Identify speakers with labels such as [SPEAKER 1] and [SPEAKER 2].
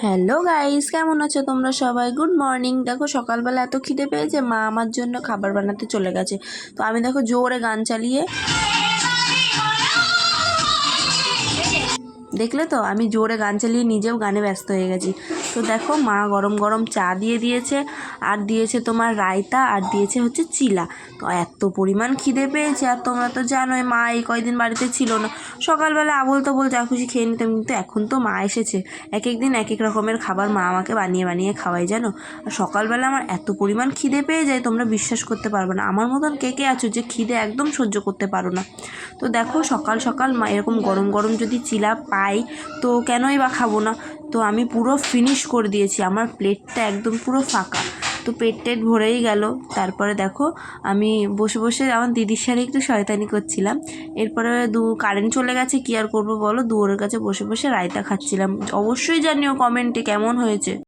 [SPEAKER 1] Hello guys, কেমন আছো তোমরা সবাই? Good morning. দেখো সকালবেলা এত খিদে পেয়েছে, মা আমার জন্য খাবার বানাতে চলে গেছে। তো আমি দেখো জোরে গান চালিয়ে, দেখলে তো আমি জোরে গান চালিয়ে নিজেও গানে ব্যস্ত হয়ে গেছি। তো দেখো মা গরম গরম চা দিয়ে দিয়েছে, আর দিয়েছে তোমার রায়তা, আর দিয়েছে হচ্ছে চিলা। তো এত পরিমাণ খিদে পেয়েছে, আর তোমরা তো জানোই মা এই কয়দিন বাড়িতে ছিল না। সকালবেলা আবোল তাবোল যা খুশি খেয়ে নিতাম, কিন্তু এখন তো মা এসেছে, এক এক দিন এক এক রকমের খাবার মা আমাকে বানিয়ে বানিয়ে খাওয়াই জানো। আর সকালবেলা আমার এত পরিমাণ খিদে পেয়ে যায় তোমরা বিশ্বাস করতে পারবে না। আমার মতন কে কে আছো যে খিদে একদম সহ্য করতে পারো না? তো দেখো সকাল সকাল মা এরকম গরম গরম যদি চিলা পাই তো কেনই বা খাবো না। তো আমি পুরো ফিনিশ করে দিয়েছি, আমার প্লেটটা একদম পুরো ফাঁকা। তো পেট টেট ভরেই গেল। তারপরে দেখো আমি বসে বসে আমার দিদির সাথে একটু শয়তানি করছিলাম। এরপরে কারেন্ট চলে গেছে, কি আর করবো বলো, দুয়ারের কাছে বসে বসে রায়তা খাচ্ছিলাম। অবশ্যই জানিও কমেন্টে কেমন হয়েছে।